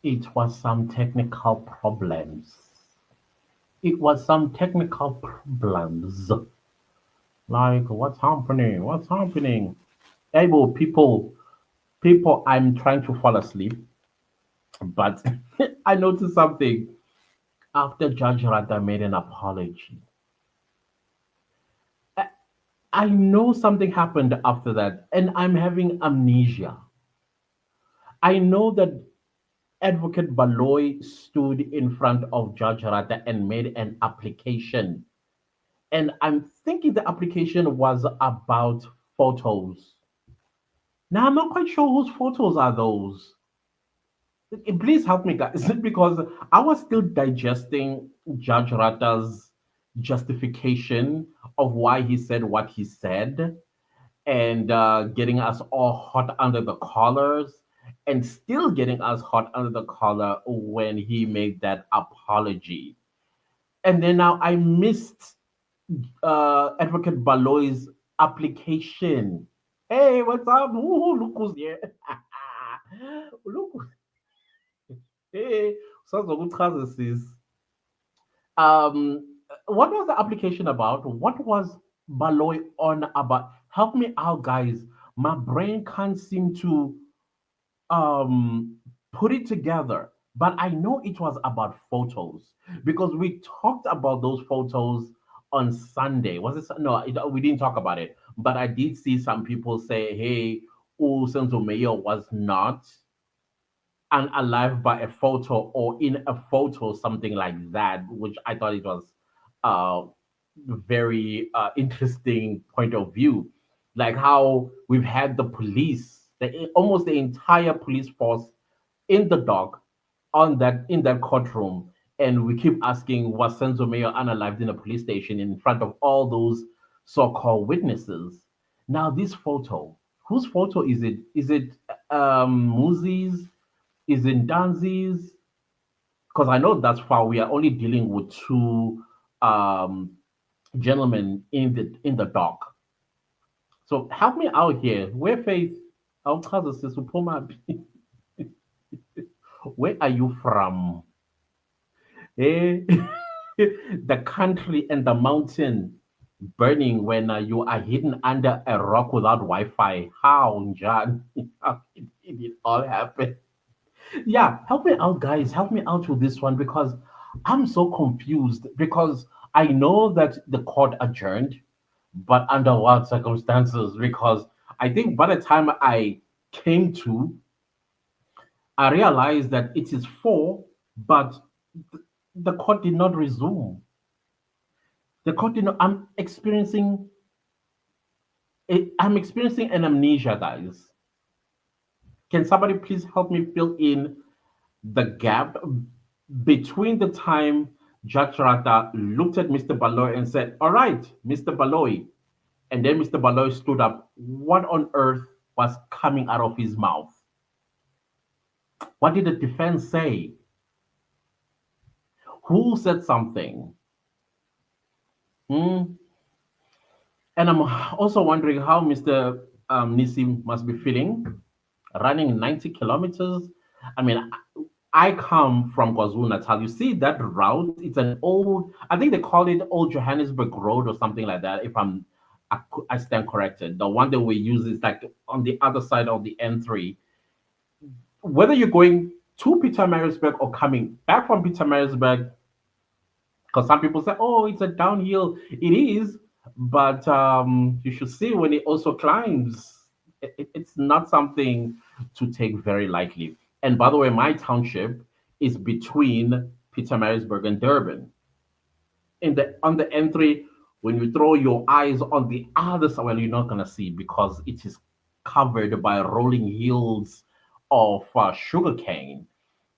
It was some technical problems. It was some technical problems. Like, what's happening? What's happening? Hey, well, people, I'm trying to fall asleep, but I noticed something. After Judge Rada made an apology, I, I know something happened after that, and I'm having amnesia. I know that Advocate Baloyi stood in front of Judge Rada and made an application. And I'm thinking the application was about photos. Now, I'm not quite sure whose photos are those. Please help me, guys, because I was still digesting Judge Rata's justification of why he said what he said and getting us all hot under the collars and still getting us hot under the collar when he made that apology. And then now I missed Advocate Baloy's application. Hey, what's up? Ooh, look who's here. Look, hey, sazokuchaza sis. What was the application about? What was Baloy on about? Help me out, guys. My brain can't seem to um put it together, but I know it was about photos because we talked about those photos on Sunday. Was it no, we didn't talk about it, but I did see some people say, hey, Senzo Mayor was not and alive by a photo or in a photo, something like that, which I thought it was uh very interesting point of view, like how we've had the police, almost the entire police force in the dock on that in that courtroom, and we keep asking was Senzo Mayor unalived in a police station in front of all those so-called witnesses. Now this photo, whose photo is it? Is it Muzi's? Is it Danzi's? Because I know that's far. We are only dealing with two um, gentlemen in the dock. So help me out here. Where Faith? Our cousin says, where are you from? Eh? The country and the mountain burning when you are hidden under a rock without Wi-Fi. How, John? How did it all happen? Yeah, help me out, guys. Help me out with this one because I'm so confused. Because I know that the court adjourned, but under what circumstances? Because I think by the time I came to, I realized that it is four, but the court did not resume. The court did not. I'm experiencing an amnesia, guys. Can somebody please help me fill in the gap between the time Judge Rata looked at Mr. Baloy and said, all right, Mr. Baloy. And then Mr. Baloy stood up. What on earth was coming out of his mouth? What did the defense say? Who said something? Hmm? And I'm also wondering how Mr. Nissim must be feeling running 90 kilometers. I mean, I come from KwaZulu Natal. You see that route? It's an old, I think they call it Old Johannesburg Road or something like that. If I stand corrected. The one that we use is like on the other side of the N3. Whether you're going to Peter Marisburg or coming back from Peter Marisburg, because some people say, "Oh, it's a downhill." It is, but you should see when it also climbs. It's not something to take very lightly. And by the way, my township is between Pietermaritzburg and Durban. In the on the N3, when you throw your eyes on the other side, well, you're not gonna see because it is covered by rolling hills of sugarcane.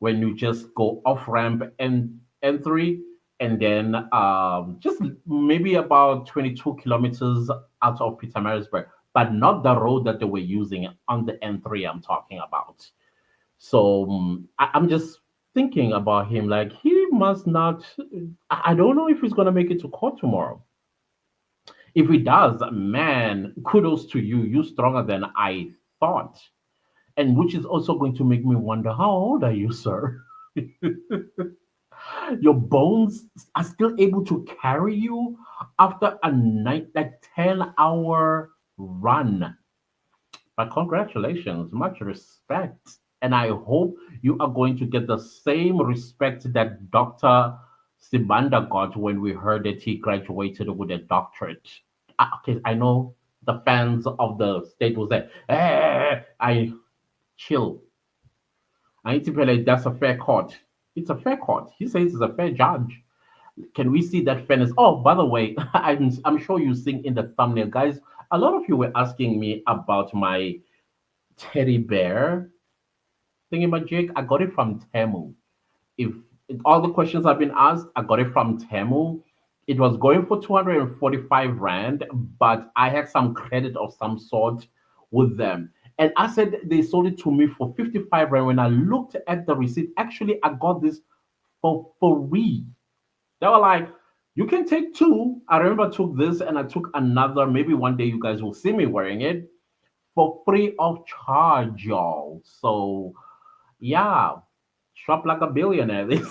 When you just go off ramp N3, and then just maybe about 22 kilometers out of Pietermaritzburg, but not the road that they were using on the N3 I'm talking about. So I'm just thinking about him like he must not. I don't know if he's gonna make it to court tomorrow. If he does, man, kudos to you. You stronger than I thought. and which is also going to make me wonder, how old are you, sir? Your bones are still able to carry you after a night, like 10-hour run. But congratulations, much respect. And I hope you are going to get the same respect that Dr. Sibanda got when we heard that he graduated with a doctorate. Okay, I know the fans of the state will say, I chill. I need to be like, that's a fair court. It's a fair court. He says it's a fair judge. Can we see that fairness? Oh, by the way, I'm sure you seen in the thumbnail, guys. A lot of you were asking me about my teddy bear thingamajig. I got it from Temu. If all the questions have been asked, I got it from Temu. It was going for 245 Rand, but I had some credit of some sort with them. And I said they sold it to me for 55 Rand. When I looked at the receipt, actually, I got this for free. They were like, you can take two. I remember I took this and I took another. Maybe one day you guys will see me wearing it for free of charge, y'all. So yeah, shop like a billionaire. They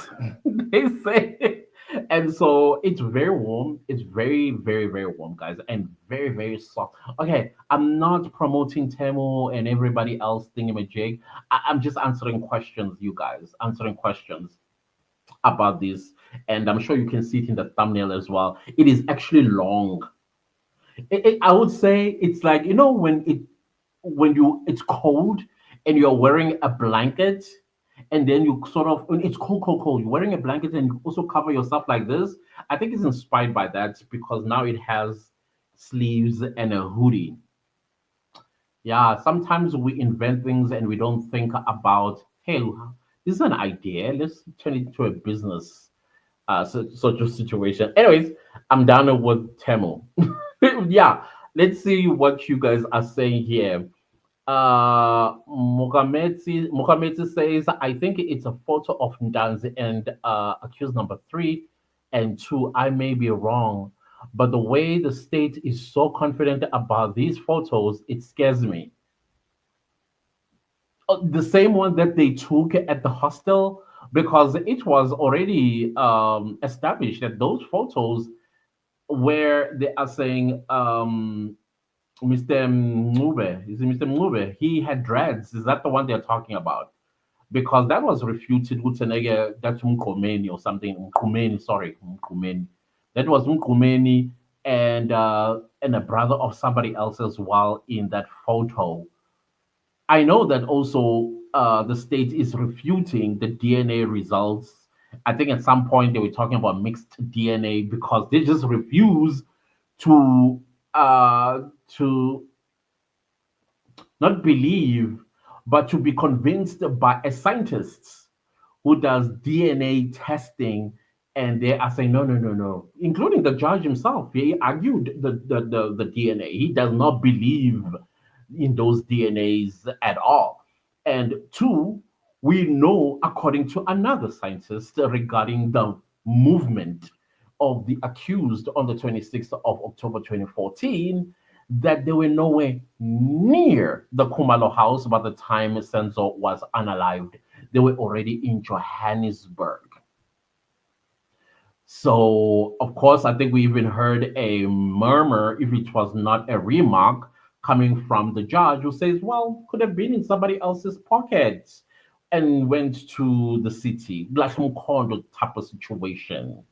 say. And so it's very warm. It's very, very, very warm, guys, and very, very soft. Okay, I'm not promoting Temu and everybody else thingamajig. I'm just answering questions, you guys, answering questions about this. And I'm sure you can see it in the thumbnail as well. It is actually long. I would say it's like, when you it's cold and you're wearing a blanket, and then you sort of, when it's cold, cold, cold, you're wearing a blanket and you also cover yourself like this. I think it's inspired by that because now it has sleeves and a hoodie. Yeah, sometimes we invent things and we don't think about, hey, this is an idea, let's turn it into a business, such a situation. Anyways, I'm down with Temu. Yeah, let's see what you guys are saying here. Mohamedi says, I think it's a photo of Ndanzi and accused number three and two. I may be wrong, but the way the state is so confident about these photos, it scares me. The same one that they took at the hostel, because it was already established that those photos where they are saying Mr. Mube, is it Mr. Mube? He had dreads. Is that the one they're talking about? Because that was refuted with that's Mkumeni or something. Mkumeni, sorry, Mkumeni. That was Mkumeni and a brother of somebody else as well in that photo. I know that also the state is refuting the DNA results. I think at some point they were talking about mixed DNA because they just refuse to uh, to not believe, but to be convinced by a scientist who does DNA testing, and they are saying, no, no, no, no, including the judge himself. He argued the DNA. He does not believe in those DNAs at all. And two, we know, according to another scientist, regarding the movement of the accused on the 26th of October 2014, that they were nowhere near the Kumalo house by the time Senzo was unalived. They were already in Johannesburg. So, of course, I think we even heard a murmur, if it was not a remark, coming from the judge who says, well, could have been in somebody else's pocket and went to the city, like some condo type of situation.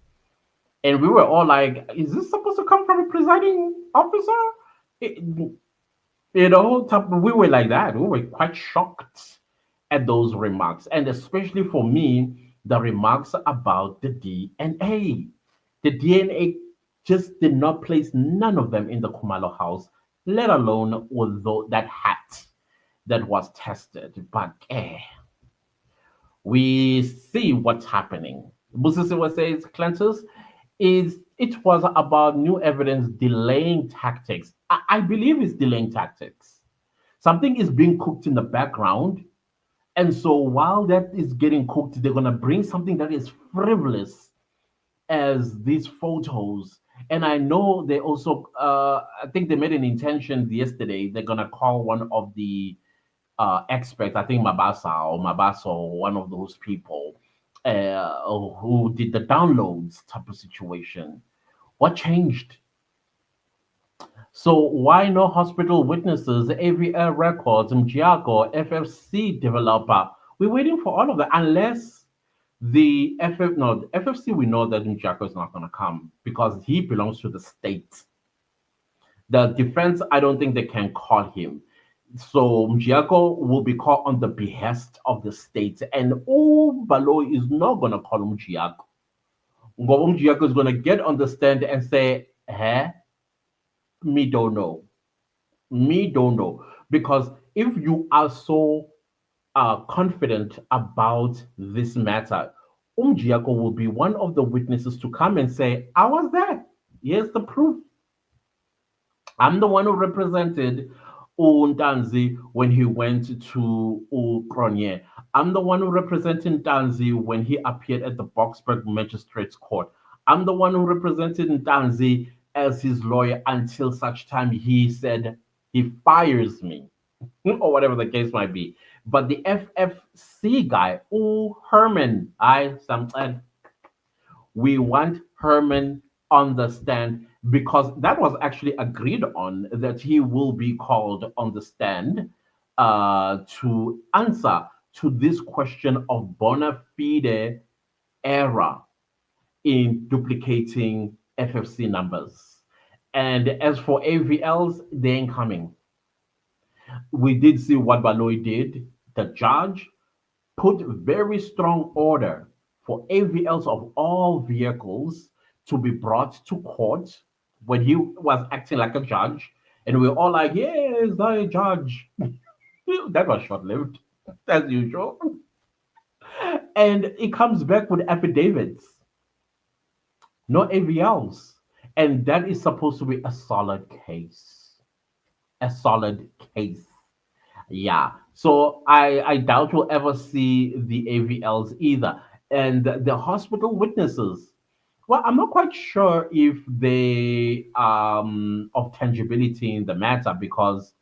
And we were all like, is this supposed to come from a presiding officer? It, we were like that. We were quite shocked at those remarks. And especially for me, the remarks about the DNA. The DNA just did not place none of them in the Kumalo house, let alone with that hat that was tested. But we see what's happening. Busisiwa says, Clentus, is it was about new evidence delaying tactics. I believe it's delaying tactics. Something is being cooked in the background. And so while that is getting cooked, they're going to bring something that is frivolous as these photos. And I know they also, I think they made an intention yesterday. They're going to call one of the experts, I think Mabasa or one of those people who did the downloads type of situation. What changed? So why no hospital witnesses, AVL records, Mjiako, FFC developer? We're waiting for all of that unless the FF no the FFC we know that Mjiako is not gonna come because he belongs to the state. The defense, I don't think they can call him. So Mjiako will be called on the behest of the state, and Baloyi is not gonna call Mjiako. Mjiako is gonna get on the stand and say, "Huh? Me don't know. Me don't know." Because if you are so confident about this matter, Umjiako will be one of the witnesses to come and say, "I was there. Here's the proof. I'm the one who represented Untanzi when he went to Ukronye. I'm the one who represented Ntanzi when he appeared at the Boxburg Magistrates Court. I'm the one who represented Ntanzi as his lawyer until such time he said he fires me." Or whatever the case might be. But the FFC guy, Herman, we want Herman on the stand because that was actually agreed on that he will be called on the stand to answer to this question of bona fide error in duplicating FFC numbers. And as for AVLs, they ain't coming. We did see what Baloyi did. The judge put very strong order for AVLs of all vehicles to be brought to court when he was acting like a judge. And we are all like, yes, the judge. That was short lived, as usual. And it comes back with affidavits, no AVLs. And that is supposed to be a solid case. A solid case. Yeah. So I doubt we'll ever see the AVLs either. And the hospital witnesses, well, I'm not quite sure if they of tangibility in the matter because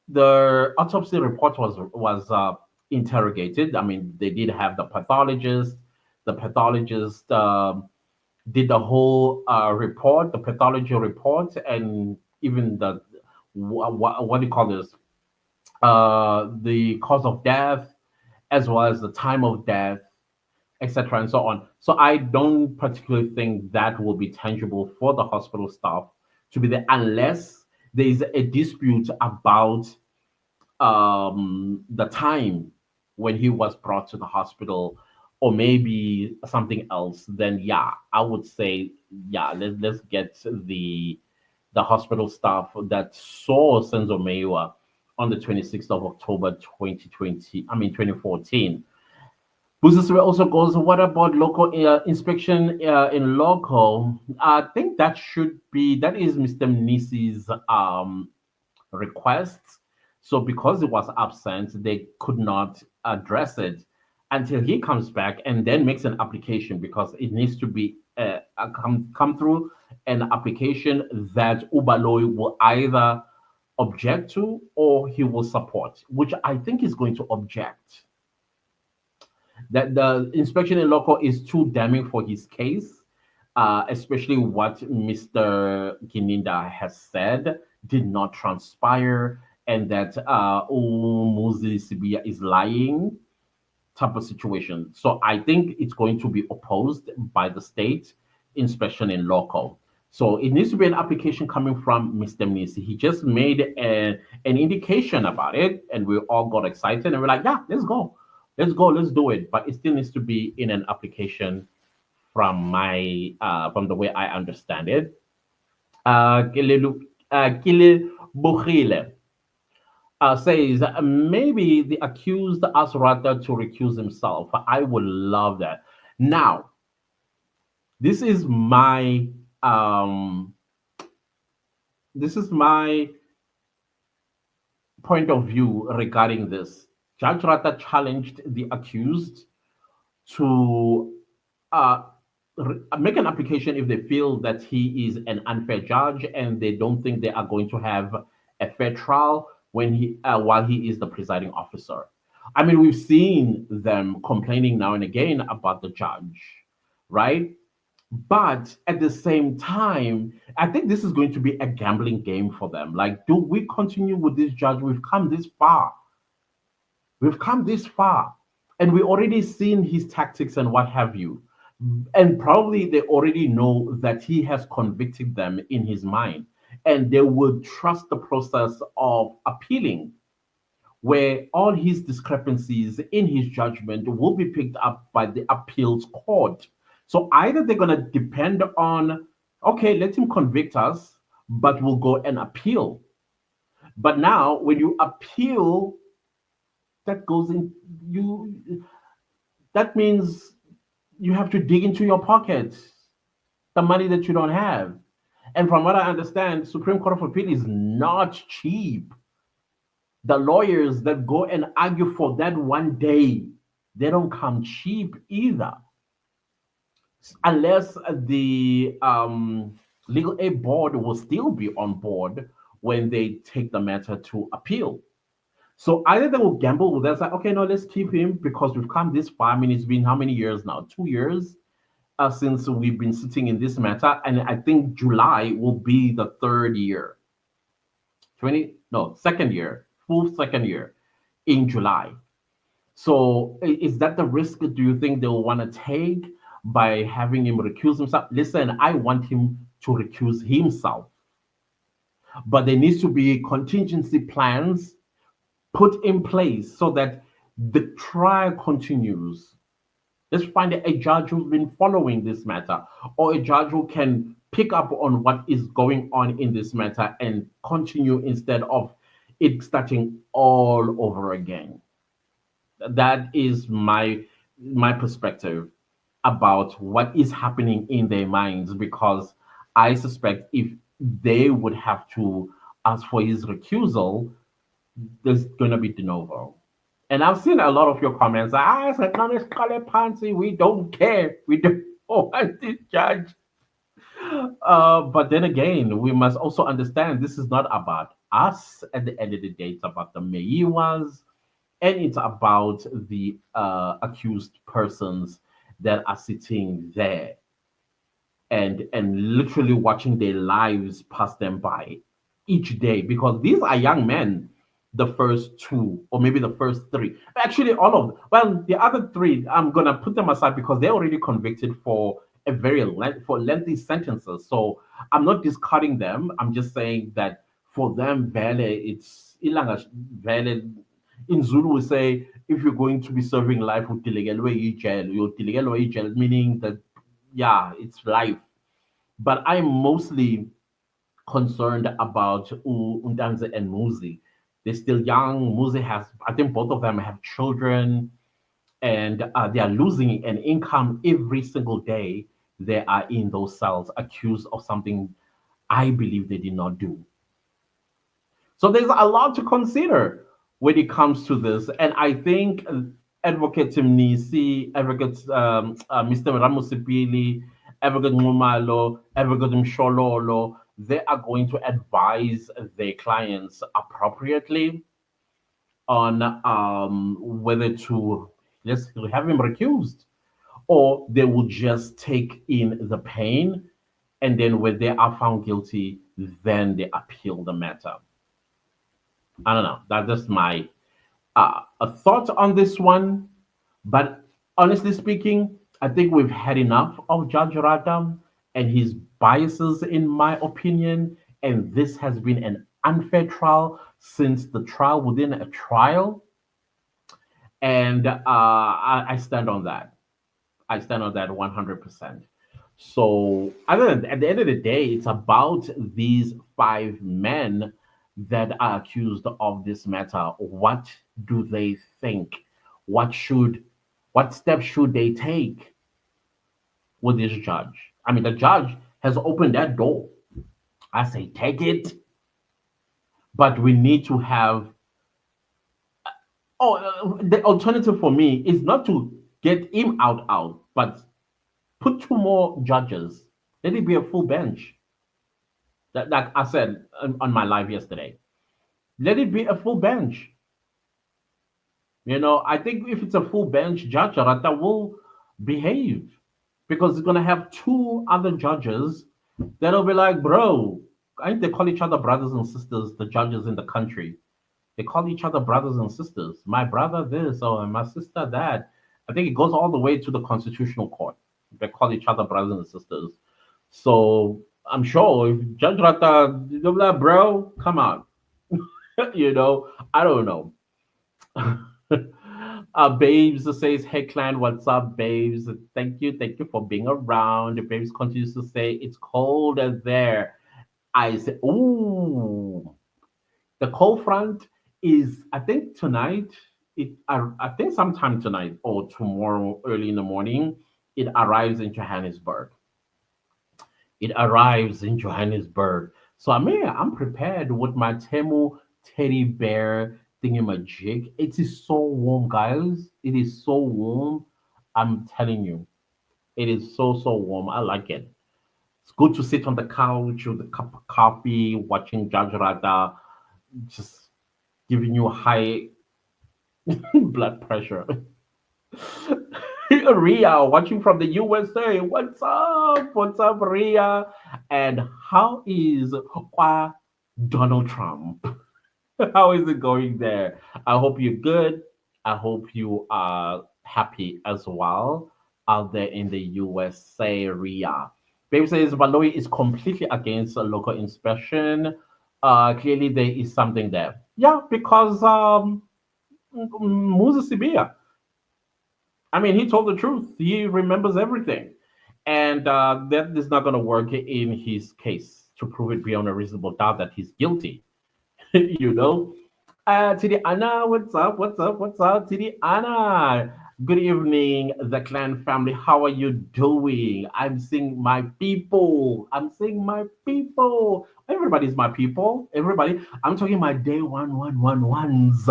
the autopsy report was interrogated. I mean, they did have the pathologist. The pathologist did the whole report, the pathology report, and even the what do you call this? The cause of death, as well as the time of death, etc., and so on. So I don't particularly think that will be tangible for the hospital staff to be there unless there is a dispute about the time when he was brought to the hospital or maybe something else. Then yeah, I would say yeah, let's get the hospital staff that saw Senzo Mewa on the 26th of October 2020, I mean 2014. Busiswe also goes, what about local inspection in local? I think that is Mr. Mnisi's request. So because it was absent, they could not address it until he comes back and then makes an application because it needs to be come through an application that Ubaloy will either object to or he will support, which I think is going to object. That the inspection in local is too damning for his case, especially what Mr. Gininda has said did not transpire, and that Muzi Sibia is lying type of situation. So I think it's going to be opposed by the state inspection in local. So it needs to be an application coming from Mr. Mnisi. He just made an indication about it, and we all got excited and we're like, yeah, let's go. Let's go, let's do it. But it still needs to be in an application from the way I understand it. Kile Bukhile says maybe the accused asked rather to recuse himself. I would love that. Now, this is my um, this is my point of view regarding this. Judge Rata challenged the accused to uh, make an application if they feel that he is an unfair judge and they don't think they are going to have a fair trial when he while he is the presiding officer. I mean, we've seen them complaining now and again about the judge, right? But at the same time, I think this is going to be a gambling game for them. Like, do we continue with this judge? We've come this far. We've come this far. And we already seen his tactics and what have you. And probably they already know that he has convicted them in his mind. And they will trust the process of appealing, where all his discrepancies in his judgment will be picked up by the appeals court. So either they're going to depend on, okay, let him convict us, but we'll go and appeal. But now, when you appeal, that goes in, you, that means you have to dig into your pockets the money that you don't have. And from what I understand, Supreme Court of Appeal is not cheap. The lawyers that go and argue for that one day, they don't come cheap either, unless the legal aid board will still be on board when they take the matter to appeal. So either they will gamble with us, like, okay, no, let's keep him because we've come this far. I mean, it's been how many years now? 2 years since we've been sitting in this matter, and I think July will be the third year. 20, no, second year, full second year in July. So is that the risk do you think they'll want to take by having him recuse himself? Listen, I want him to recuse himself, but there needs to be contingency plans put in place so that the trial continues. Let's find a judge who's been following this matter, or a judge who can pick up on what is going on in this matter and continue instead of it starting all over again. That is my perspective about what is happening in their minds, because I suspect if they would have to ask for his recusal, there's gonna be de novo. And I've seen a lot of your comments. I said, no, it's Kale Pansy. We don't care. We don't want this judge. But then again, we must also understand this is not about us at the end of the day. It's about the Meiwas, and it's about the accused persons that are sitting there and literally watching their lives pass them by each day, because these are young men, the first two or maybe the first three, actually all of them. Well, the other three I'm gonna put them aside because they're already convicted for a for lengthy sentences, so I'm not discarding them. I'm just saying that for them vele it's ilanga vele. In Zulu we say, if you're going to be serving life with jail, you're jail, meaning that yeah, it's life. But I'm mostly concerned about Undanze and Muzi. They're still young. Muzi has, I think both of them have children, and they are losing an income every single day. They are in those cells accused of something I believe they did not do. So there's a lot to consider when it comes to this. And I think Advocate Timnisi, Advocate Mr. Ramusipili, Advocate Mumalo, Advocate Mshololo, they are going to advise their clients appropriately on whether to let's have him recused, or they will just take in the pain, and then when they are found guilty, then they appeal the matter. I don't know. That's just my a thought on this one. But honestly speaking, I think we've had enough of Judge Radam and his biases, in my opinion. And this has been an unfair trial since the trial within a trial. And I stand on that. I stand on that 100%. So, other than at the end of the day, it's about these five men that are accused of this matter. What do they think? What should, what steps should they take with this judge? I mean, the judge has opened that door. I say, take it, but we need to have. Oh, the alternative for me is not to get him out, but put two more judges. Let it be a full bench. That I said on my live yesterday. Let it be a full bench. I think if it's a full bench, Judge Arata will behave because he's gonna have two other judges that'll be like, bro, I think they call each other brothers and sisters, the judges in the country. They call each other brothers and sisters. My brother this or my sister that. I think it goes all the way to the constitutional court. They call each other brothers and sisters. So I'm sure if Judge Rata, they'll be like, bro, come on. I don't know. Babes says, "Hey clan, what's up, babes? Thank you for being around." Babes continues to say, "It's cold out there." I say, "Ooh, the cold front is. I think tonight. I think sometime tonight or tomorrow, early in the morning, it arrives in Johannesburg. It arrives in Johannesburg. So I mean, I'm prepared with my Temu teddy bear thingamajig. It is so warm, guys. It is so warm. I'm telling you, it is so warm. I like it. It's good to sit on the couch with a cup of coffee, watching Jajarata, just giving you high blood pressure. Ria, watching from the USA. What's up? What's up, Ria? And how is Donald Trump? How is it going there? I hope you're good. I hope you are happy as well out there in the USA, Ria. Baby says Baloyi is completely against a local inspection. Clearly, there is something there. Yeah, because Moses Sibia. I mean, he told the truth. He remembers everything. And that is not going to work in his case to prove it beyond a reasonable doubt that he's guilty. you know. Tidi Anna, what's up? What's up? What's up, Tidi Anna? Good evening, the clan family. How are you doing? I'm seeing my people. I'm seeing my people. Everybody's my people. Everybody. I'm talking my day one ones.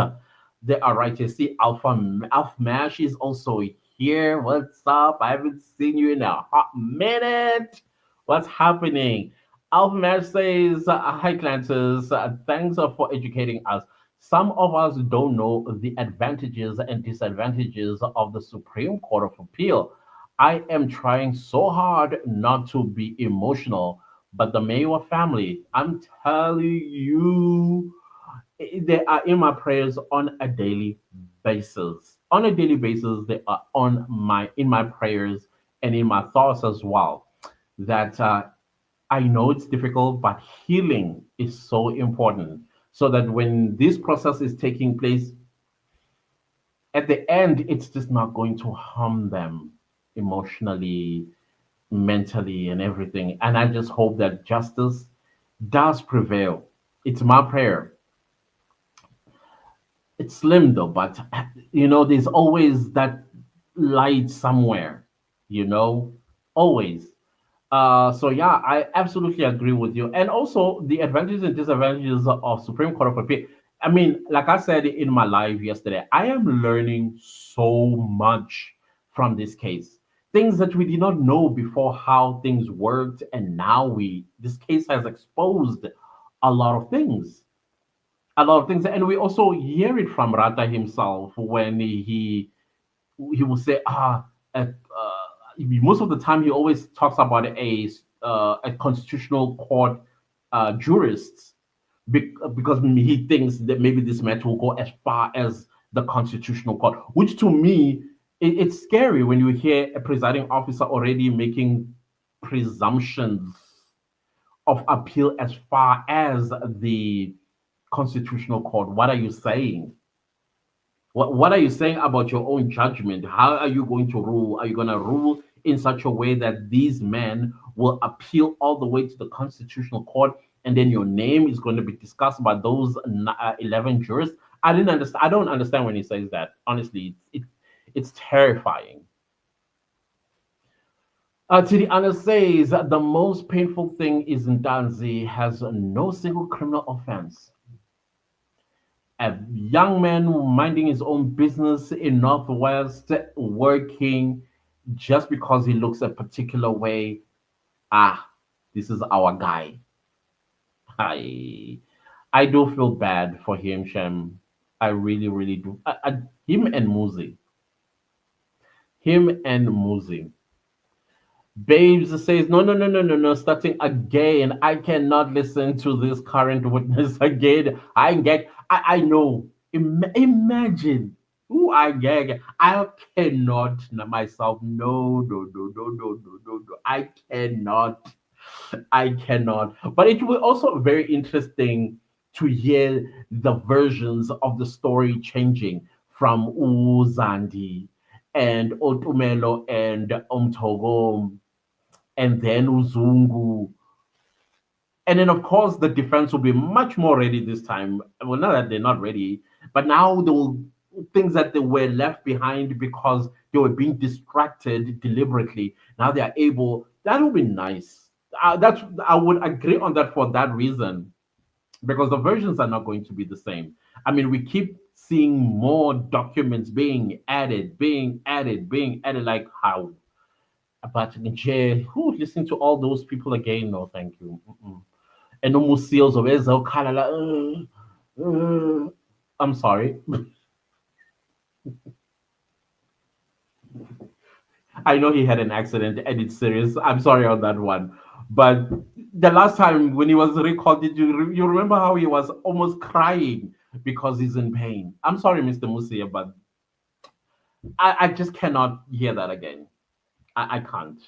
They are right here. See, Alpha Mash is also here. What's up? I haven't seen you in a hot minute. What's happening? Alpha Mash says, "Hi, Clanters. Thanks for educating us. Some of us don't know the advantages and disadvantages of the Supreme Court of Appeal. I am trying so hard not to be emotional, but the Mayor family, I'm telling you, they are in my prayers on a daily basis. On a daily basis, they are on my in my prayers and in my thoughts as well. That I know it's difficult, but healing is so important. So that when this process is taking place, at the end, it's just not going to harm them emotionally, mentally, and everything. And I just hope that justice does prevail. It's my prayer. It's slim though, but there's always that light somewhere, you know, always. So yeah, I absolutely agree with you. And also the advantages and disadvantages of Supreme Court of Appeal. I mean, like I said in my live yesterday, I am learning so much from this case. Things that we did not know before how things worked, and now this case has exposed a lot of things. A lot of things. And we also hear it from Rata himself when he will say, most of the time he always talks about a constitutional court jurist because he thinks that maybe this matter will go as far as the constitutional court, which to me it's scary when you hear a presiding officer already making presumptions of appeal as far as the constitutional court. What are you saying? What are you saying about your own judgment? How are you going to rule? Are you going to rule in such a way that these men will appeal all the way to the Constitutional Court, and then your name is going to be discussed by those 11 jurists? I didn't understand. I don't understand when he says that. Honestly, it's terrifying. Tiriana says that the most painful thing is Ndanzi has no single criminal offense. A young man minding his own business in Northwest, working just because he looks a particular way. Ah, this is our guy. Hi. I do feel bad for him, Shem. I really, really do. Him and Muzi. Him and Muzi. Babes says, no, no, no, no, no, no, starting again. I cannot listen to this current witness again. I gag. I know. Imagine who I gag. I cannot myself. No, no, no, no, no, no, no, no. I cannot. I cannot. But it will also very interesting to hear the versions of the story changing from Uzandi and Otumelo and Umtogo and then Uzungu. And then, of course, the defense will be much more ready this time. Well, not that they're not ready, but now they will things that they were left behind because they were being distracted deliberately. Now they are able. That will be nice. That's I would agree on that for that reason because the versions are not going to be the same. I mean, we keep seeing more documents being added, being added, being added. Like how? But nje, who listen to all those people again? No, thank you. Mm-mm. And no more seals of Ezo Kalala. I'm sorry. I know he had an accident and it's serious. I'm sorry on that one. But the last time when he was recalled, you remember how he was almost crying because he's in pain? I'm sorry, Mr. Musia, but I just cannot hear that again. I can't.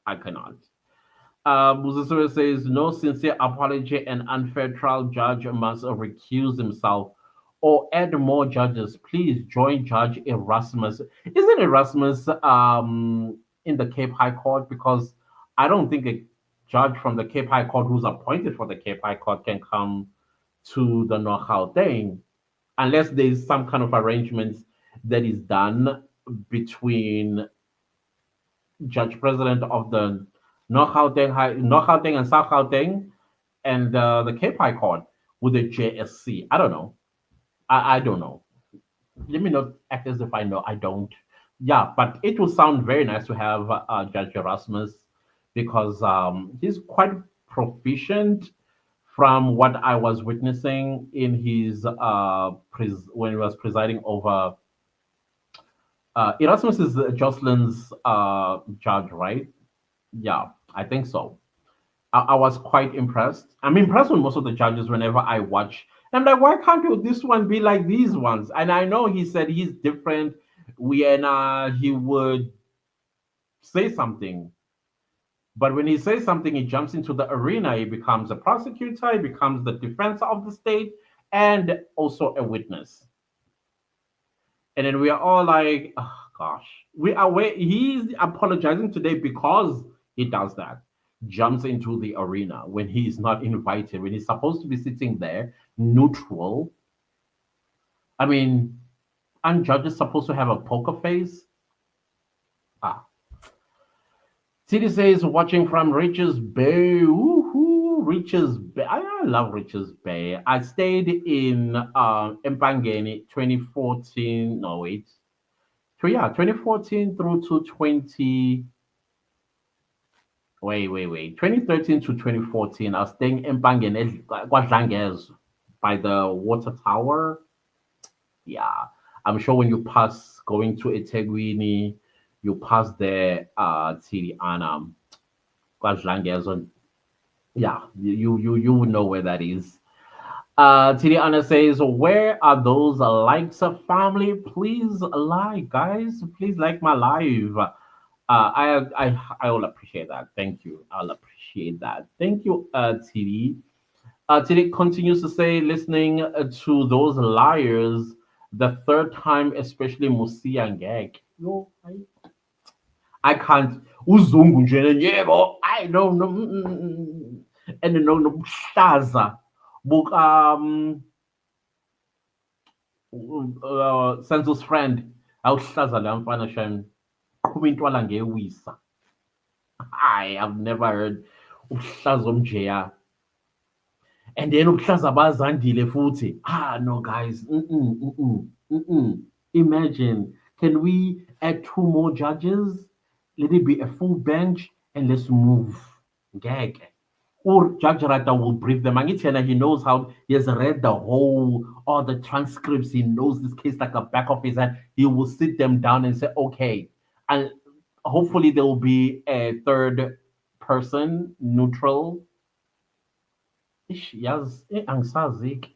I cannot. Buzisura says no sincere apology and unfair trial judge must recuse himself or add more judges. Please join Judge Erasmus. Isn't Erasmus in the Cape High Court? Because I don't think a judge from the Cape High Court who's appointed for the Cape High Court can come to the North thing unless there's some kind of arrangements that is done between judge president of the North Gauteng and South Gauteng and the Cape High Court with the JSC. I don't know. I don't know. Let me not act as if I know. I don't. Yeah, but it will sound very nice to have Judge Erasmus because he's quite proficient from what I was witnessing in his when he was presiding over. Erasmus is Jocelyn's judge, right? Yeah, I think so. I was quite impressed. I'm impressed with most of the judges whenever I watch. I'm like, why can't this one be like these ones? And I know he said he's different when he would say something. But when he says something, he jumps into the arena. He becomes a prosecutor, he becomes the defense of the state, and also a witness. And then we are all like, oh, gosh, we are he's apologizing today because he does that. Jumps into the arena when he is not invited, when he's supposed to be sitting there neutral. I mean, aren't judges supposed to have a poker face? Ah. City says watching from Richards Bay. Woohoo, Richards Bay. I love Richards Bay. I stayed in Empangeni 2014. No, wait. So yeah, 2014 through to 20. Wait. 2013 to 2014, I was staying in Bangen, Kwadlangez, by the water tower. Yeah, I'm sure when you pass going to Etegwini, you pass there, Tiri Anam, Kwadlangez. Yeah, you would know where that is. Tiri Anna says, where are those likes of family? Please like, guys. Please like my live. I will appreciate that. Thank you. I'll appreciate that. Thank you, TD. TD continues to say, listening to those liars the third time, especially Musi and Gag. No, I can't. Uzungu nje yebo. I don't know. And no no Shaza. Book Senzo's friend. Awuhlaza la mfana shem. Qhuma intwala ngewisa. I have never heard ukuhlaza omjeya. And then ukuhlaza abazandile futhi. No, guys. Imagine. Can we add two more judges? Let it be a full bench and let's move. Ngeke. or Judge Rata will brief them. Angitiana, he knows how he has read the whole all the transcripts. He knows this case like a back of his hand. He will sit them down and say, okay. And hopefully there will be a third person, neutral. Ish, Yaz, angisazi-ke.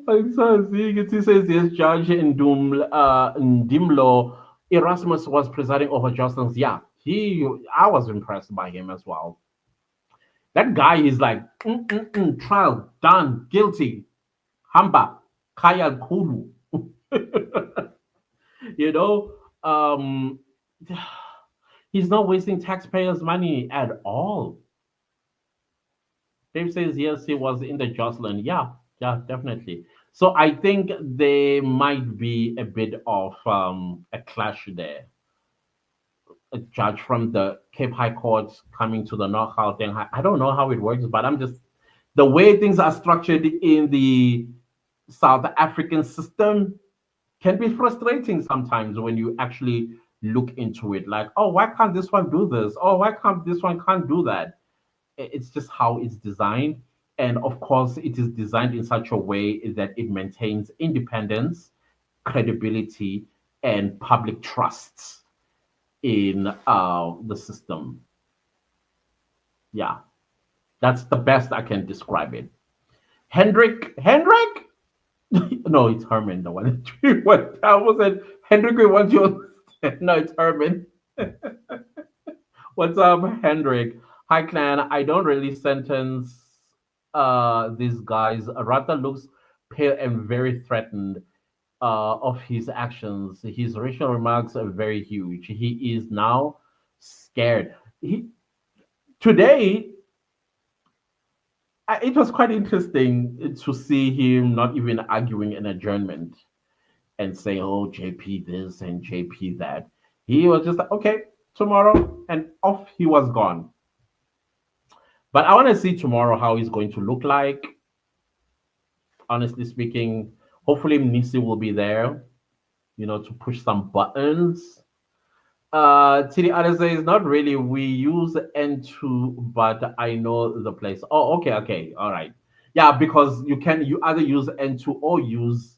Angisazi-ke. It says yes, Judge Ndimlo Erasmus was presiding over justice. Yeah, I was impressed by him as well. That guy is like, trial done, guilty, hamba, kaya kulu. you know, um, he's not wasting taxpayers' money at all. Dave says yes, he was in the Jocelyn. Yeah, yeah, definitely. So I think there might be a bit of a clash there. A judge from the Cape High Court coming to the knockout thing. I don't know how it works, but I'm just the way things are structured in the South African system can be frustrating sometimes when you actually look into it. Like, oh, why can't this one do this? Oh, why can't this one can't do that? It's just how it's designed, and of course, it is designed in such a way that it maintains independence, credibility, and public trust in the system. Yeah, that's the best I can describe it. Hendrik, no, it's Herman, the one. What I was it? Hendrik, we want you. No, it's Herman. What's up, Hendrik? Hi, clan. I don't really sentence these guys. Rata looks pale and very threatened of his actions. His racial remarks are very huge. He is now scared. Today, it was quite interesting to see him not even arguing an adjournment and saying, "Oh, JP this and JP that." He was just like, "Okay, tomorrow," and off he was gone. But I want to see tomorrow how he's going to look like. Honestly speaking, hopefully Nisi will be there, to push some buttons. TD other says, not really. We use N2, but I know the place. Oh, okay, okay, all right. Yeah, because you either use N2 or use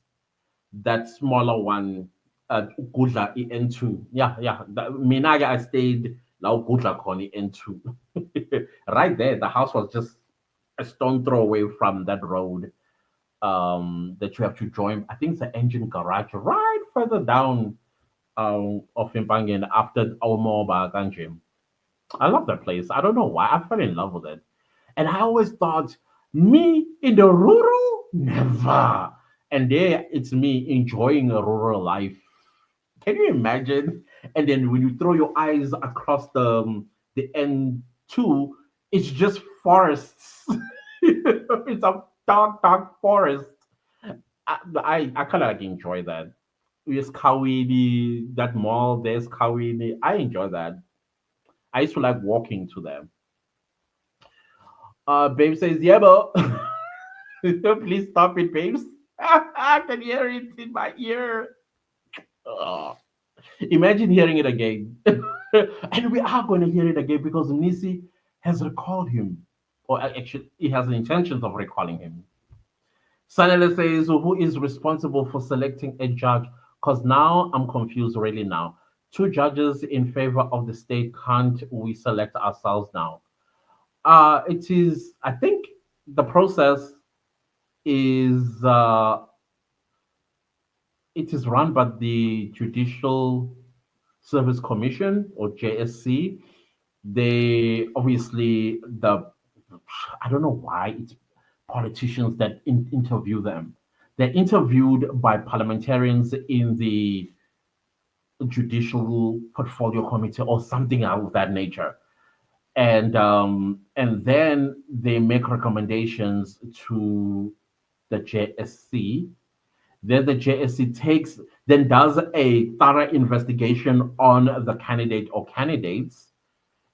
that smaller one, Gudla N2. Yeah, yeah. Minaga, I stayed now Gudla Koni N2. Right there, the house was just a stone throw away from that road that you have to join. I think it's the engine garage right further down of Impangen after Omoba Ganjim. I love that place. I don't know why. I fell in love with it. And I always thought, me in the rural? Never. And there it's me enjoying a rural life. Can you imagine? And then when you throw your eyes across the N2, it's just forests. It's a dark, dark forest. I kind of like enjoy that. Yes, Kawini, that mall, there's Kawini. I enjoy that. I used to like walking to them. Babe says, yeah, but please stop it, babes. I can hear it in my ear. Ugh. Imagine hearing it again. And we are going to hear it again because Nisi has recalled him. Or actually, he has the intentions of recalling him. Sanele says, who is responsible for selecting a judge? Because now I'm confused really now. Two judges in favor of the state, can't we select ourselves now? It is, I think the process is it is run by the Judicial Service Commission or JSC. They obviously the I don't know why it's politicians that interview them. They're interviewed by parliamentarians in the judicial portfolio committee or something of that nature, and then they make recommendations to the JSC. Then the JSC takes then does a thorough investigation on the candidate or candidates,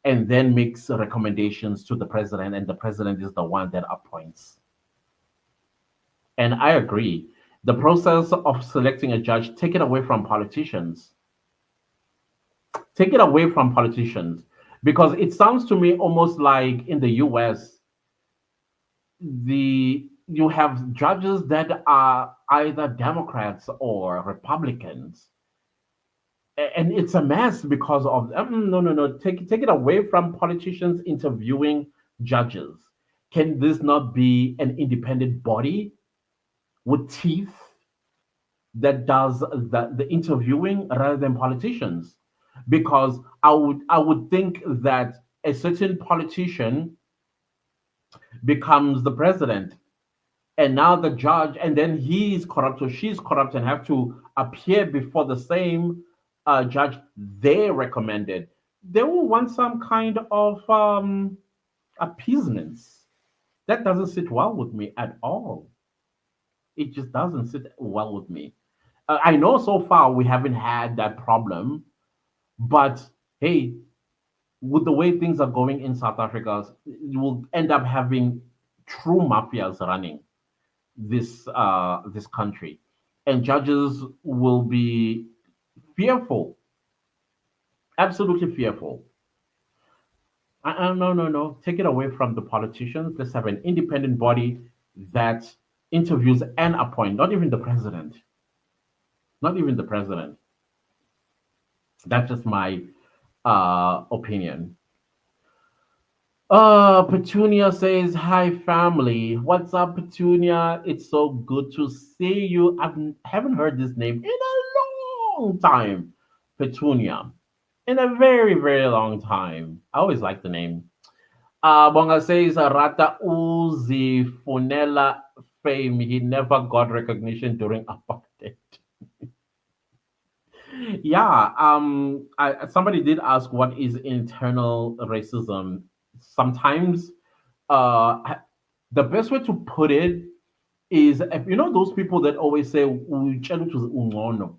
and then makes recommendations to the president, and the president is the one that appoints. And I agree. The process of selecting a judge, take it away from politicians. Take it away from politicians. Because it sounds to me almost like in the US, the you have judges that are either Democrats or Republicans, and it's a mess because of no, no, no. Take it away from politicians interviewing judges. Can this not be an independent body with teeth that does the interviewing rather than politicians? Because I would think that a certain politician becomes the president, and now the judge, and then he's corrupt or she's corrupt and have to appear before the same judge they recommended. They will want some kind of appeasements. That doesn't sit well with me at all. It just doesn't sit well with me. I know so far we haven't had that problem, but hey, with the way things are going in South Africa, you will end up having true mafias running this country, and judges will be fearful, absolutely fearful. No, no, no. Take it away from the politicians. Let's have an independent body that interviews and appoint. Not even the president. Not even the president. That's just my opinion. Petunia says, "Hi, family. What's up, Petunia? It's so good to see you. Haven't heard this name in a long time. Petunia. In a very, very long time. I always like the name. Bonga says, Rata Uzi Funela fame. He never got recognition during apartheid. Yeah, somebody did ask what is internal racism. Sometimes uh the best way to put it is, those people that always say "Uyitshela ukuthi ungcono."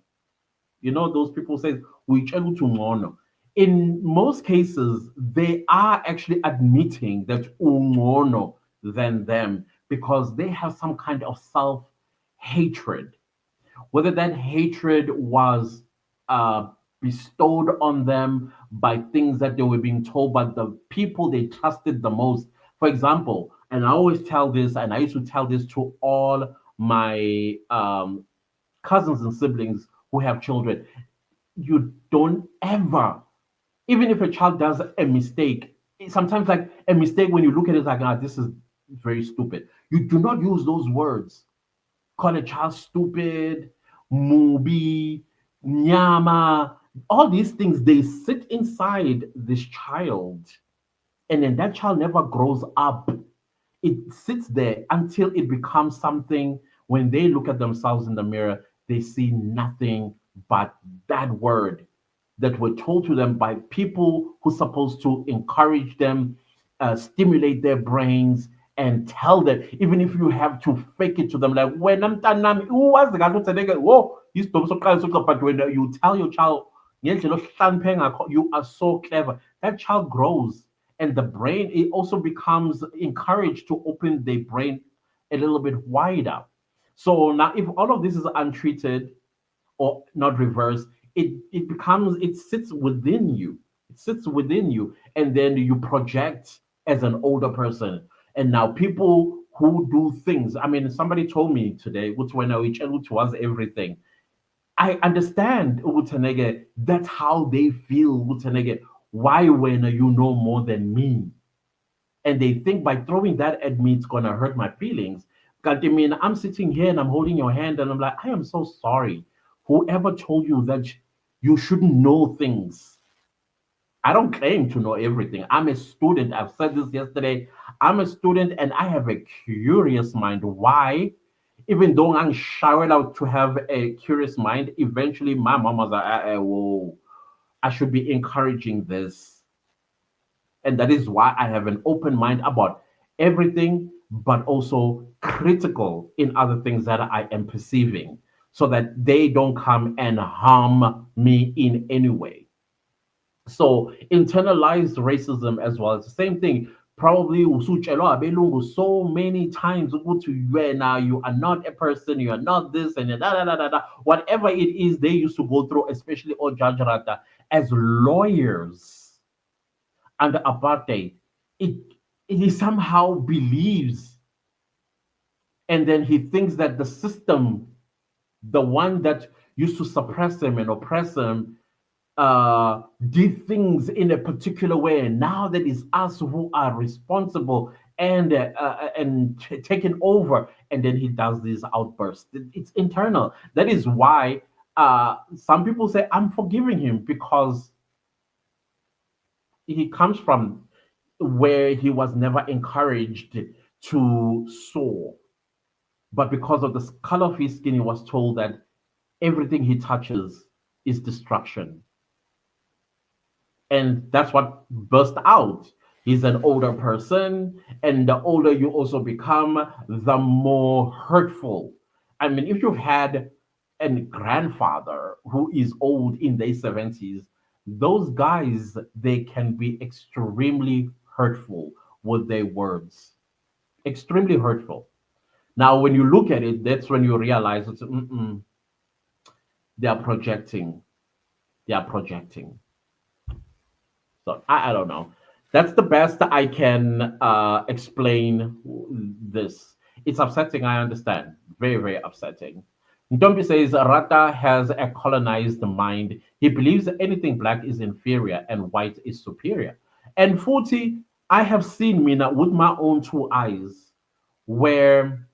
Those people say "Uyitshela ukuthi ungcono." In most cases they are actually admitting that ungcono than them, because they have some kind of self hatred, whether that hatred was uh, bestowed on them by things that they were being told by the people they trusted the most. For example, and I always tell this, and I used to tell this to all my cousins and siblings who have children: you don't ever, even if a child does a mistake, sometimes like a mistake, when you look at it, like, this is very stupid. You do not use those words. Call a child stupid, mubi, nyama. All these things, they sit inside this child. And then that child never grows up. It sits there until it becomes something. When they look at themselves in the mirror, they see nothing but that word that were told to them by people who's supposed to encourage them, stimulate their brains, and tell them, even if you have to fake it to them, like, when I'm done, who was the guy who said, whoa, you stop so close, but when you tell your child, you are so clever, that child grows, and the brain, it also becomes encouraged to open the brain a little bit wider. So now, if all of this is untreated or not reversed, it becomes, it sits within you. It sits within you, and then you project as an older person. And now people who do things. I mean, somebody told me today, which when I which was everything. I understand Utanege, that's how they feel, Utanege. Why when you know more than me? And they think by throwing that at me, it's gonna hurt my feelings. God, I mean, I'm sitting here and I'm holding your hand and I'm like, I am so sorry. Whoever told you that you shouldn't know things? I don't claim to know everything. I'm a student. I've said this yesterday. I'm a student and I have a curious mind. Why? Even though I'm showered out to have a curious mind, eventually my mom was like, whoa, I should be encouraging this. And that is why I have an open mind about everything, but also critical in other things that I am perceiving, so that they don't come and harm me in any way. So internalized racism as well. It's the same thing. Probably usutshelwa abelungu so many times ukuthi wena you are not a person, you are not this and da da da da da. Whatever it is they used to go through, especially all Judge Rata as lawyers. under apartheid, it he somehow believes, and then he thinks that the system, the one that used to suppress him and oppress him, did things in a particular way, and now that it's us who are responsible and taking over, and then he does these outbursts. It's internal. That is why some people say I'm forgiving him, because he comes from where he was never encouraged to soar, but because of the color of his skin, he was told that everything he touches is destruction. And that's what burst out. He's an older person, and the older you also become, the more hurtful. I mean, if you've had a grandfather who is old in their 70s, those guys, they can be extremely hurtful with their words, extremely hurtful. Now, when you look at it, that's when you realize it's, they are projecting. They are projecting. So I don't know. That's the best I can explain this. It's upsetting, I understand. Very, very upsetting. Ntombi says Rata has a colonized mind. He believes that anything black is inferior and white is superior. And 40, I have seen Mina with my own two eyes, where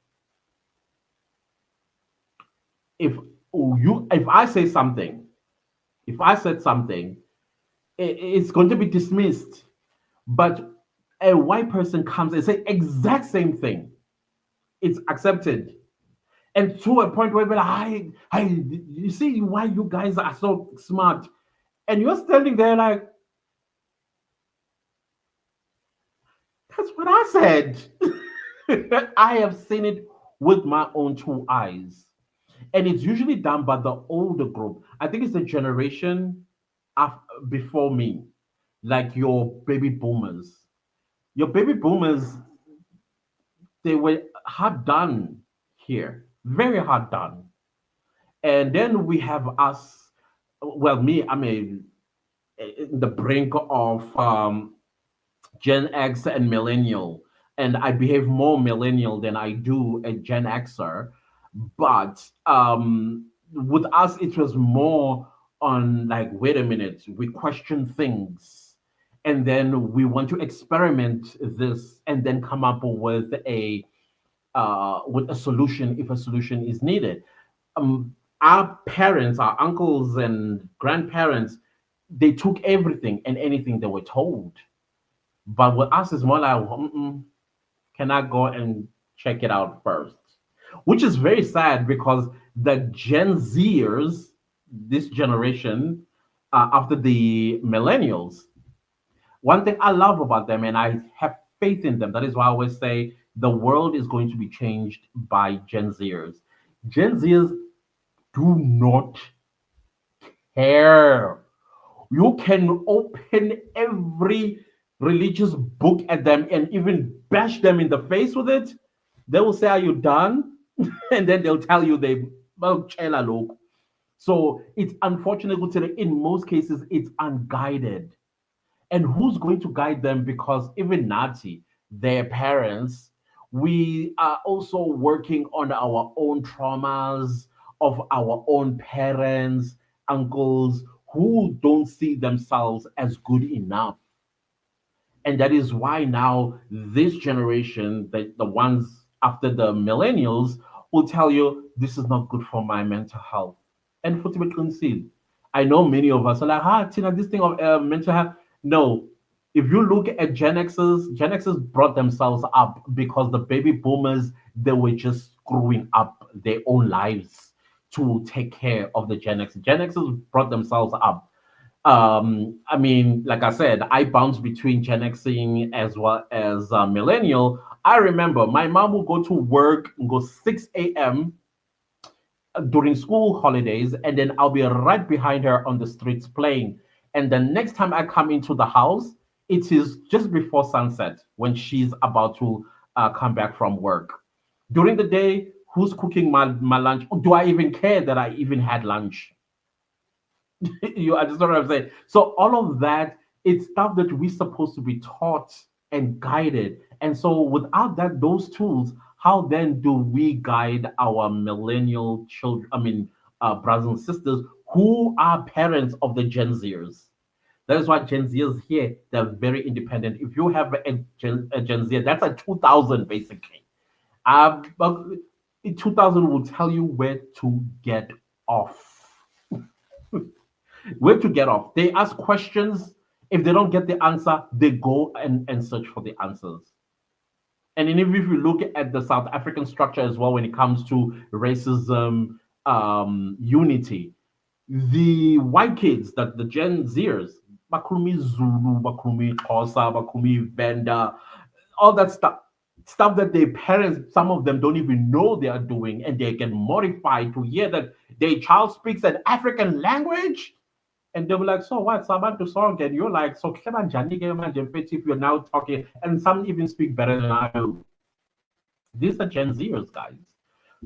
if if I say something, if I said something, it's going to be dismissed. But a white person comes and say exact same thing, it's accepted. And to a point where we're like, you see why you guys are so smart. And you're standing there like, that's what I said. I have seen it with my own two eyes. And it's usually done by the older group. I think it's the generation before me, like your baby boomers. Your baby boomers, they were hard done here, very hard done. And then we have us, well, me, I mean, in the brink of Gen X and millennial, and I behave more millennial than I do a Gen Xer. But with us, it was more on like, wait a minute, we question things, and then we want to experiment this, and then come up with a solution if a solution is needed. Our parents, our uncles and grandparents, they took everything and anything they were told. But with us, it's more like, can I go and check it out first? Which is very sad, because the Gen Zers, this generation, after the millennials, one thing I love about them, and I have faith in them, that is why I always say the world is going to be changed by Gen Zers. Gen Zers do not care. You can open every religious book at them and even bash them in the face with it. They will say, "Are you done?" And then they'll tell you they, well, chela look. So it's unfortunate today. In most cases, it's unguided. And who's going to guide them? Because even Nazi, their parents, we are also working on our own traumas of our own parents, uncles, who don't see themselves as good enough. And that is why now this generation, the ones after the millennials, will tell you this is not good for my mental health. And for to be concede, I know many of us are like, Tina, this thing of mental health. No, if you look at Gen Xers brought themselves up because the baby boomers, they were just screwing up their own lives to take care of the Gen X. Gen Xers brought themselves up. I mean, like I said, I bounce between Gen Xing as well as millennial. I remember my mom would go to work and go 6 a.m. during school holidays, and then I'll be right behind her on the streets playing. And the next time I come into the house, it is just before sunset when she's about to come back from work. During the day, who's cooking my lunch? Do I even care that I even had lunch? You understand what I'm saying? So all of that It's stuff that we're supposed to be taught and guided. And so without that, those tools, how then do we guide our millennial children? I mean, brothers and sisters who are parents of the Gen Zers. That is why Gen Zers here, they're very independent. If you have a Gen Z, that's a 2000 basically. But 2000 will tell you where to get off. Where to get off. They ask questions. If they don't get the answer, they go and search for the answers. And then if you look at the South African structure as well, when it comes to racism, unity, the white kids, that the Gen Zers, Bakumi Zulu, Bakumi Xhosa, Bakumi Venda, all that stuff that their parents, some of them don't even know they are doing, and they get mortified to hear that their child speaks an African language. And they'll be like, so what? Sabantu song. And you're like, so if you're now talking, and some even speak better than I do. These are Gen Zers, guys.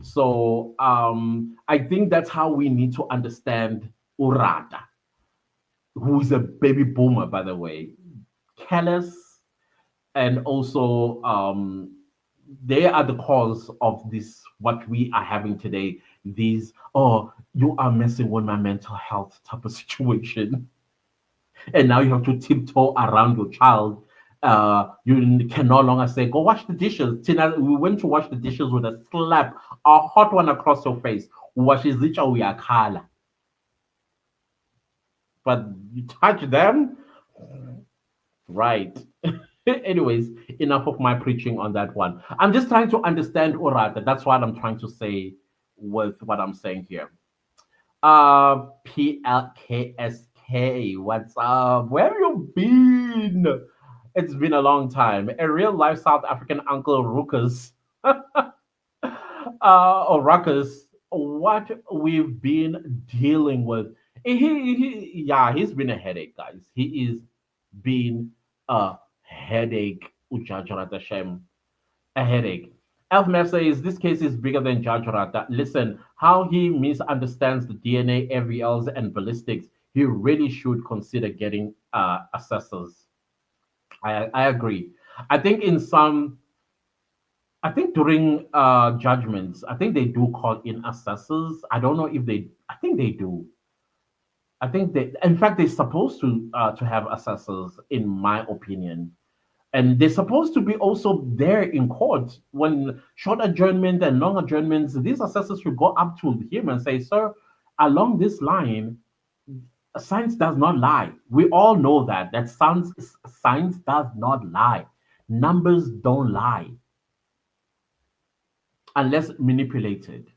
So I think that's how we need to understand Urata, who is a baby boomer, by the way. Careless, and also they are the cause of this, what we are having today. These, oh, you are messing with my mental health type of situation. And now you have to tiptoe around your child. You can no longer say, "Go wash the dishes." Tina, we went to wash the dishes with a slap, a hot one across your face. Wash is it we are color, but you touch them, right? Anyways, enough of my preaching on that one. I'm just trying to understand Urata. That's what I'm trying to say with what I'm saying here. PLKSK, what's up? Where have you been? It's been a long time. A real life South African Uncle Ruckus, or Ruckus, what we've been dealing with. Yeah, he's been a headache, guys. He is been a headache. Ujajarat Hashem, a headache. Elfmer says this case is bigger than Judge Rata. Listen, how he misunderstands the DNA, AVLs, and ballistics. He really should consider getting assessors. I agree. I think in some, I think during judgments, I think they do call in assessors. I don't know if they. I think they do. I think they. In fact, they're supposed to have assessors, in my opinion, and they're supposed to be also there in court when short adjournment and long adjournments. These assessors should go up to him and say, "Sir, along this line, science does not lie. We all know that science does not lie. Numbers don't lie unless manipulated."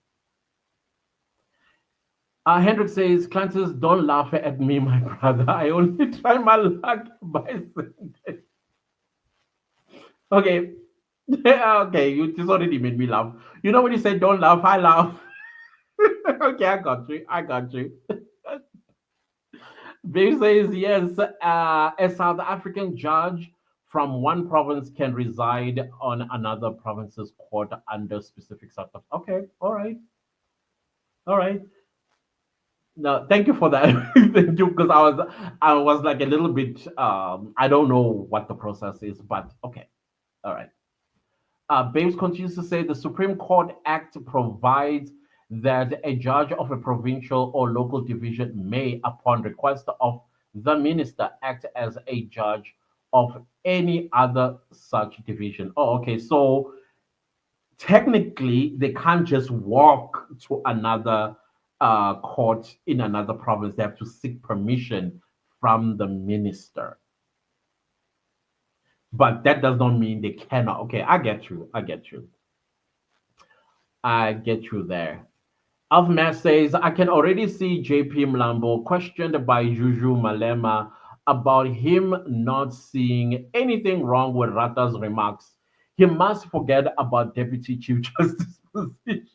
Hendrik says, "Clancy, don't laugh at me, my brother. I only try my luck by saying that." Okay. Okay, you just already made me laugh. You know when you say don't laugh, I laugh. Okay, I got you. I got you. Babe says yes. A South African judge from one province can reside on another province's court under specific circumstances. Okay, all right, all right. No, thank you for that. Thank you, because I was like a little bit I don't know what the process is, but okay, all right. Babes continues to say the Supreme Court Act provides that a judge of a provincial or local division may, upon request of the minister, act as a judge of any other such division. Oh, okay. So technically, they can't just walk to another court in another province. They have to seek permission from the minister. But that does not mean they cannot. Okay, I get you. I get you. I get you there. Alfman says, I can already see JP Mlambo questioned by Juju Malema about him not seeing anything wrong with Rata's remarks. He must forget about Deputy Chief Justice position.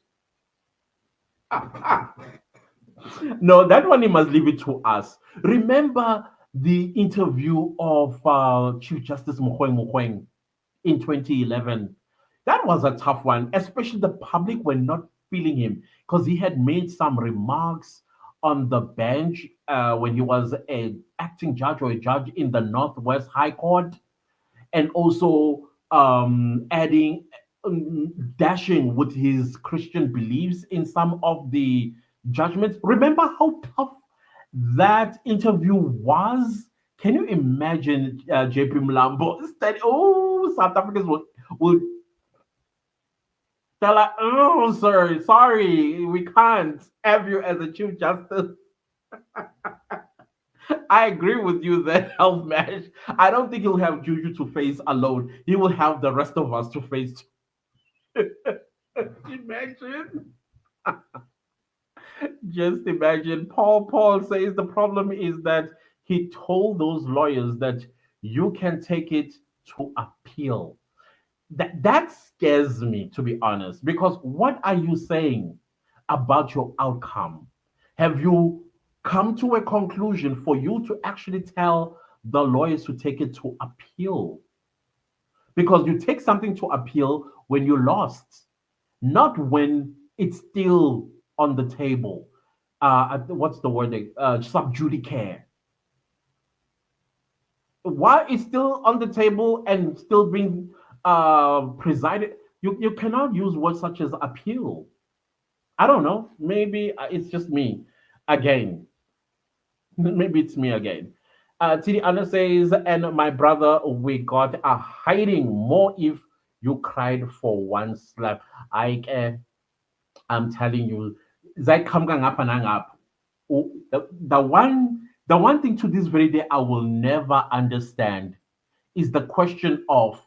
No, that one he must leave it to us. Remember the interview of Chief Justice Mogoeng in 2011? That was a tough one, especially the public were not feeling him because he had made some remarks on the bench when he was a acting judge or a judge in the Northwest High Court, and also adding, dashing with his Christian beliefs in some of the judgments. Remember how tough that interview was? Can you imagine JP Mlambo instead? Oh, South Africans will tell her, oh, sir, sorry, we can't have you as a Chief Justice. I agree with you that health match. I don't think he'll have Juju to face alone. He will have the rest of us to face. Imagine. Just imagine. Paul says the problem is that he told those lawyers that you can take it to appeal. That scares me, to be honest, because what are you saying about your outcome? Have you come to a conclusion for you to actually tell the lawyers to take it to appeal? Because you take something to appeal when you lost, not when it's still on the table. What's the word? Sub judice. While it's still on the table and still being presided, you cannot use words such as appeal. I don't know. Maybe it's just me again. Maybe it's me again. TD Anna says, and my brother, we got a hiding more if you cried for one slap. I'm telling you, Zai kam gang up and hang up. Oh, the one thing to this very day I will never understand is the question of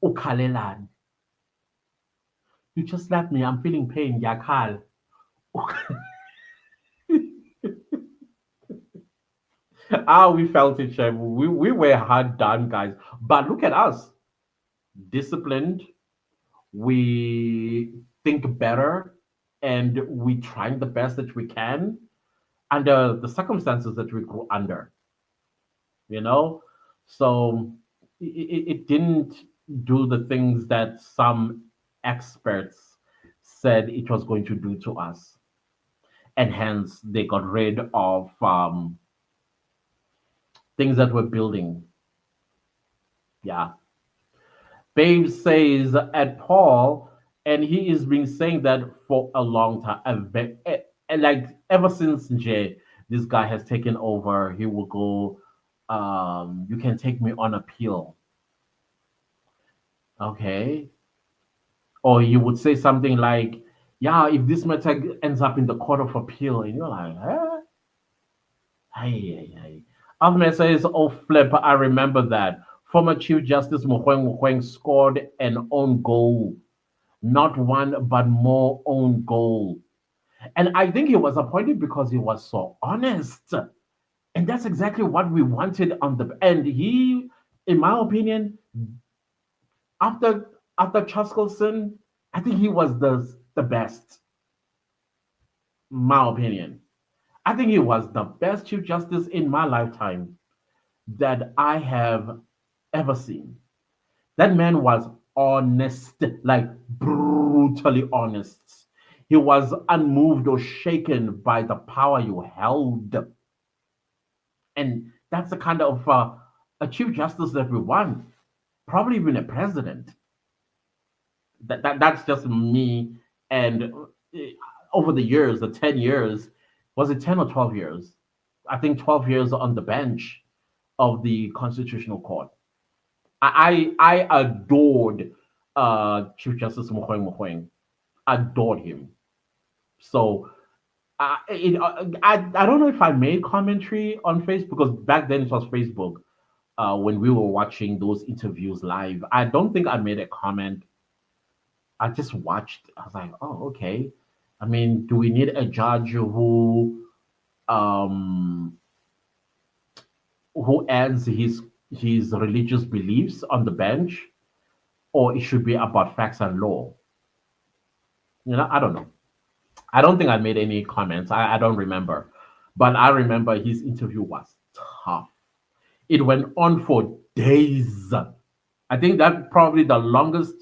ukalelan. You just slapped me, I'm feeling pain, yakal. We felt it, Chef. We were hard done, guys. But look at us, disciplined. We think better, and we trying the best that we can under the circumstances that we grew under. You know, so it didn't do the things that some experts said it was going to do to us, and hence they got rid of things that we're building. Yeah. Babe says at Paul, and he is been saying that for a long time. Like ever since Jay, this guy has taken over. He will go, you can take me on appeal. Okay. Or you would say something like, yeah, if this matter ends up in the court of appeal, and you're like, huh? Hey, hey, hey. Ahmed says, oh, flip, I remember that. Former Chief Justice Muhweng scored an own goal. Not one, but more own goal. And I think he was appointed because he was so honest. And that's exactly what we wanted on the end. He, in my opinion, after Chaskelson, I think he was the best. My opinion. I think he was the best Chief Justice in my lifetime that I have ever seen. That man was honest, like brutally honest. He was unmoved or shaken by the power you held. And that's the kind of a Chief Justice that we want. Probably even a president. That's just me. And over the years, the 10 years, was it 10 or 12 years? I think 12 years on the bench of the Constitutional Court. I adored Chief Justice Mogoeng. Adored him. So I don't know if I made commentary on Facebook because back then it was Facebook when we were watching those interviews live. I don't think I made a comment. I just watched. I was like, oh, okay. I mean, do we need a judge um, who adds his religious beliefs on the bench, or it should be about facts and law? I don't know. I don't think I made any comments. I don't remember. But I remember his interview was tough. It went on for days. I think that probably the longest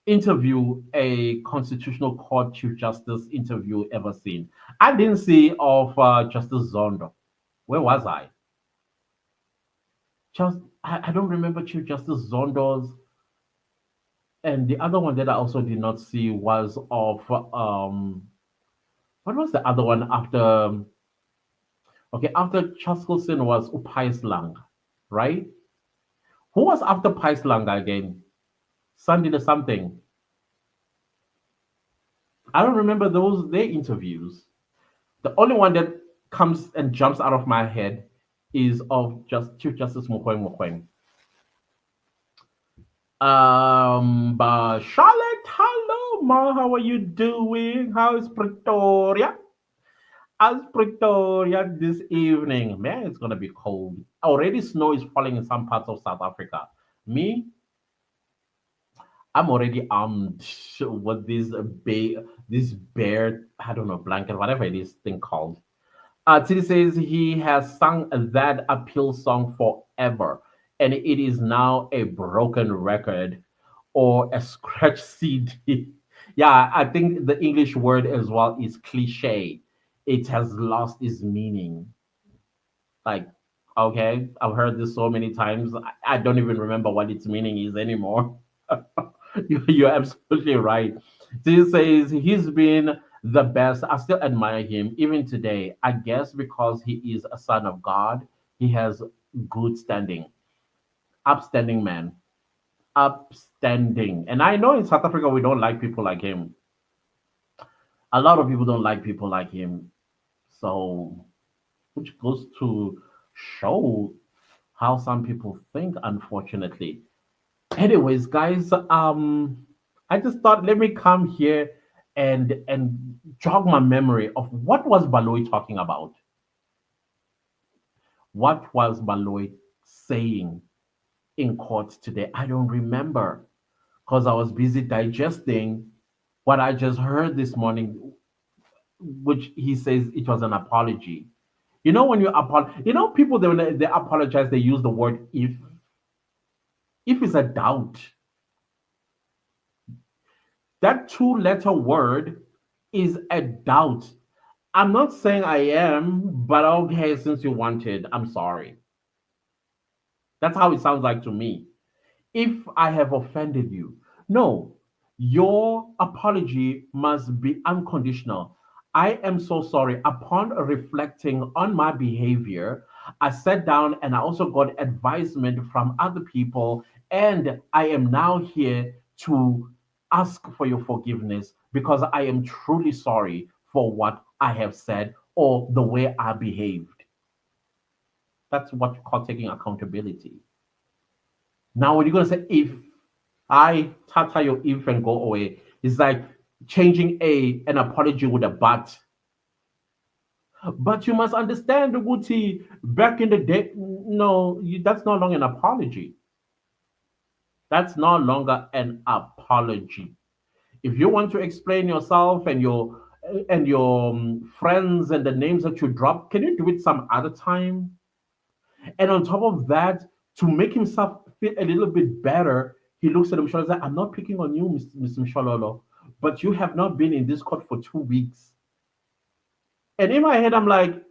interview a constitutional court chief justice interview ever seen. I didn't see of Justice Zondo. Where was I? Just I don't remember Chief Justice Zondo's, and the other one that I also did not see was of what was the other one after? Okay, after Chaskelson was Upais Lang, right? Who was after Pais Lang again? Sunday the something. I don't remember those their interviews. The only one that comes and jumps out of my head is of just Chief Justice Mukweng Mukweng. But Charlotte, hello, ma. How are you doing? How is Pretoria? How's Pretoria this evening? Man, it's gonna be cold. Already snow is falling in some parts of South Africa. Me, I'm already armed with this bear, I don't know, blanket, whatever it is thing called. Titi says he has sung that appeal song forever, and it is now a broken record or a scratch CD. Yeah, I think the English word as well is cliche. It has lost its meaning. Like, okay, I've heard this so many times. I don't even remember what its meaning is anymore. You're absolutely right. This says he's been the best. I still admire him even today. I guess because he is a son of God, he has good standing, upstanding man, upstanding. And I know in South Africa we don't like people like him. A lot of people don't like people like him. So, which goes to show how some people think, unfortunately. Anyways, guys, I just thought let me come here and jog my memory of what was Baloyi talking about. What was Baloyi saying in court today? I don't remember because I was busy digesting what I just heard this morning, which he says it was an apology. You know when you apologize, you know people when they apologize, they use the word if. If is a doubt. That two-letter word is a doubt. I'm not saying I am, but okay, since you wanted, I'm sorry. That's how it sounds like to me. If I have offended you, no, your apology must be unconditional. I am so sorry. Upon reflecting on my behavior, I sat down and I also got advisement from other people, and I am now here to ask for your forgiveness because I am truly sorry for what I have said or the way I behaved. That's what you call taking accountability. Now, when you're gonna say if I tata your if and go away, it's like changing a an apology with a but. But you must understand, Guti, back in the day, no, that's no longer an apology. That's no longer an apology. If you want to explain yourself and your friends and the names that you drop, can you do it some other time? And on top of that, to make himself feel a little bit better, he looks at Mshalolo and says, I'm not picking on you, Mr. Mshalolo, but you have not been in this court for 2 weeks. And in my head, I'm like,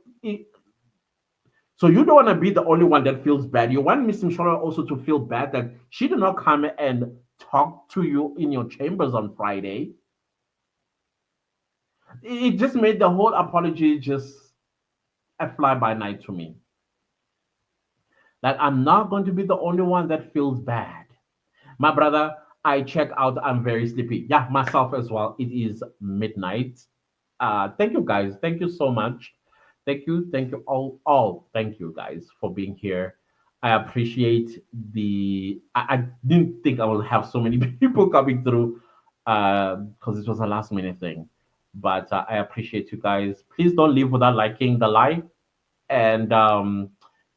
so you don't want to be the only one that feels bad. You want Miss Mshalolo also to feel bad that she did not come and talk to you in your chambers on Friday. It just made the whole apology just a fly by night to me. That I'm not going to be the only one that feels bad. My brother, I check out. I'm very sleepy. Yeah, myself as well. It is midnight. Thank you guys. Thank you so much. Thank you. Thank you all. Thank you guys for being here. I appreciate the. I didn't think I will have so many people coming through because it was a last minute thing. But I appreciate you guys. Please don't leave without liking the live. And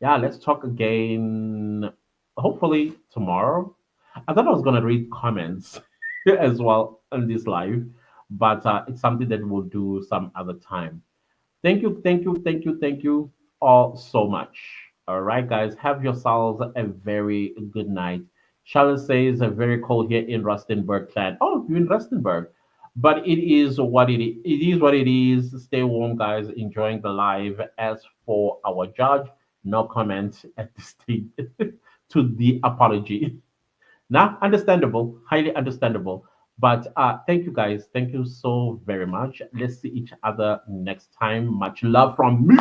yeah, let's talk again. Hopefully tomorrow. I thought I was gonna read comments as well on this live, but it's something that we'll do some other time. Thank you, thank you, thank you, thank you all so much. All right, guys, have yourselves a very good night. Charlotte says very cold here in Rustenburg clan. Oh, you're in Rustenburg. But it is what it is. It is what it is. Stay warm, guys. Enjoying the live. As for our judge, no comment at this stage to the apology. Now, understandable, highly understandable. But thank you guys. Thank you so very much. Let's see each other next time. Much love from me.